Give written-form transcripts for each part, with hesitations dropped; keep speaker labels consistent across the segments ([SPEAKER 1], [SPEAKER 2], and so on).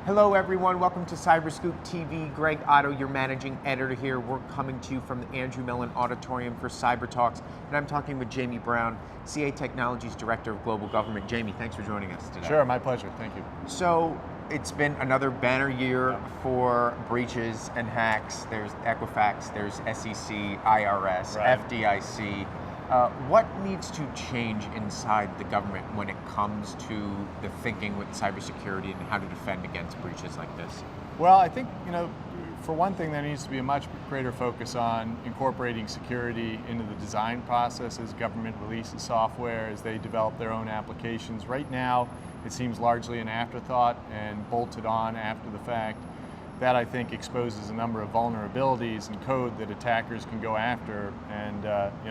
[SPEAKER 1] Hello everyone, welcome to CyberScoop TV. Greg Otto, your managing editor here. We're coming to you from the Andrew Mellon Auditorium for CyberTalks, and I'm talking with Jamie Brown, CA Technologies Director of Global Government. Jamie, thanks for joining us today.
[SPEAKER 2] Sure, my pleasure, thank you.
[SPEAKER 1] So, it's been another banner year for breaches and hacks. There's Equifax, there's SEC, IRS,
[SPEAKER 2] Right.
[SPEAKER 1] FDIC. What needs to change inside the government when it comes to the thinking with cybersecurity and how to defend against breaches like this?
[SPEAKER 2] Well, I think, for one thing, there needs to be a much greater focus on incorporating security into the design process as government releases software, as they develop their own applications. Right now, it seems largely an afterthought and bolted on after the fact. That, I think, exposes a number of vulnerabilities in code that attackers can go after, and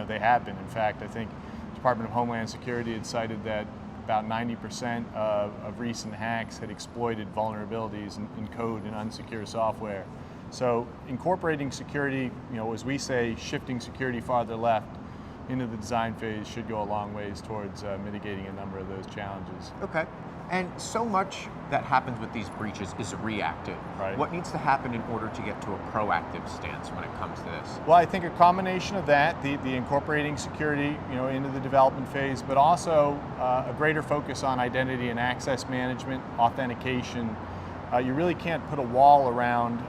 [SPEAKER 2] they have been. In fact, I think the Department of Homeland Security had cited that about 90% of recent hacks had exploited vulnerabilities in code and unsecure software. So incorporating security, as we say, shifting security farther left into the design phase should go a long ways towards mitigating a number of those challenges.
[SPEAKER 1] Okay. And so much that happens with these breaches is reactive.
[SPEAKER 2] Right.
[SPEAKER 1] What needs to happen in order to get to a proactive stance when it comes to this?
[SPEAKER 2] Well, I think a combination of that, the incorporating security, into the development phase, but also a greater focus on identity and access management, authentication. You really can't put a wall around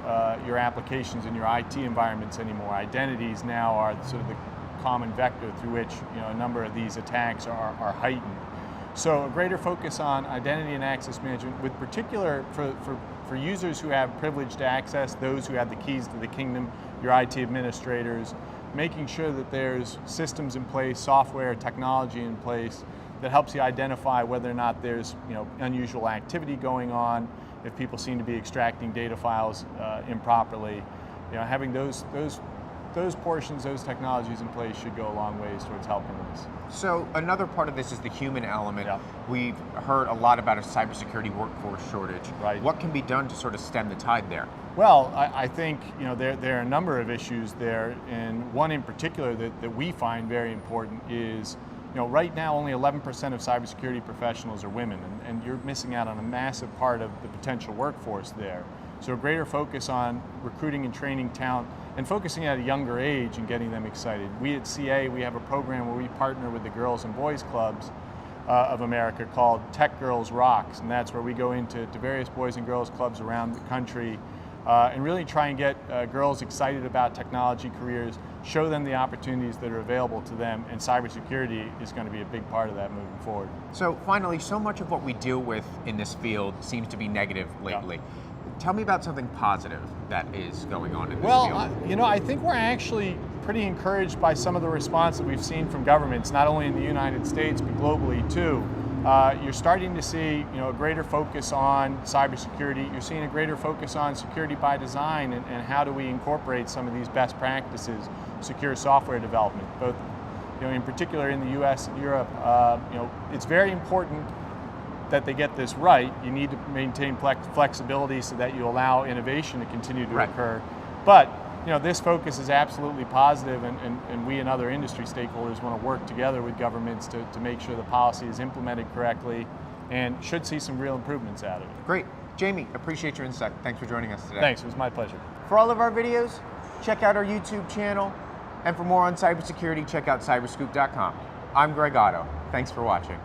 [SPEAKER 2] your applications and your IT environments anymore. Identities now are sort of the common vector through which a number of these attacks are heightened. So a greater focus on identity and access management, with particular for users who have privileged access, those who have the keys to the kingdom, your IT administrators, making sure that there's systems in place, software, technology in place that helps you identify whether or not there's unusual activity going on, if people seem to be extracting data files improperly. Having those portions, those technologies in place should go a long ways towards helping this.
[SPEAKER 1] So another part of this is the human element.
[SPEAKER 2] Yeah.
[SPEAKER 1] We've heard a lot about a cybersecurity workforce shortage.
[SPEAKER 2] Right.
[SPEAKER 1] What can be done to sort of stem the tide there?
[SPEAKER 2] Well, I think there are a number of issues there, and one in particular that we find very important is right now only 11% of cybersecurity professionals are women, and you're missing out on a massive part of the potential workforce there. So a greater focus on recruiting and training talent and focusing at a younger age and getting them excited. We at CA, we have a program where we partner with the Girls and Boys Clubs of America called Tech Girls Rocks, and that's where we go into various boys and girls clubs around the country and really try and get girls excited about technology careers, show them the opportunities that are available to them, and cybersecurity is going to be a big part of that moving forward.
[SPEAKER 1] So finally, so much of what we deal with in this field seems to be negative lately.
[SPEAKER 2] Yeah.
[SPEAKER 1] Tell me about something positive that is going on in this
[SPEAKER 2] Well,
[SPEAKER 1] field.
[SPEAKER 2] I think we're actually pretty encouraged by some of the response that we've seen from governments, not only in the United States, but globally too. You're starting to see a greater focus on cybersecurity. You're seeing a greater focus on security by design and how do we incorporate some of these best practices, secure software development, both in particular in the US and Europe. It's very important that they get this right. You need to maintain flexibility so that you allow innovation to continue to occur. But this focus is absolutely positive, and we and other industry stakeholders want to work together with governments to make sure the policy is implemented correctly and should see some real improvements out of it.
[SPEAKER 1] Great. Jamie, appreciate your insight. Thanks for joining us today.
[SPEAKER 2] Thanks, it was my pleasure.
[SPEAKER 1] For all of our videos, check out our YouTube channel, and for more on cybersecurity, check out cyberscoop.com. I'm Greg Otto. Thanks for watching.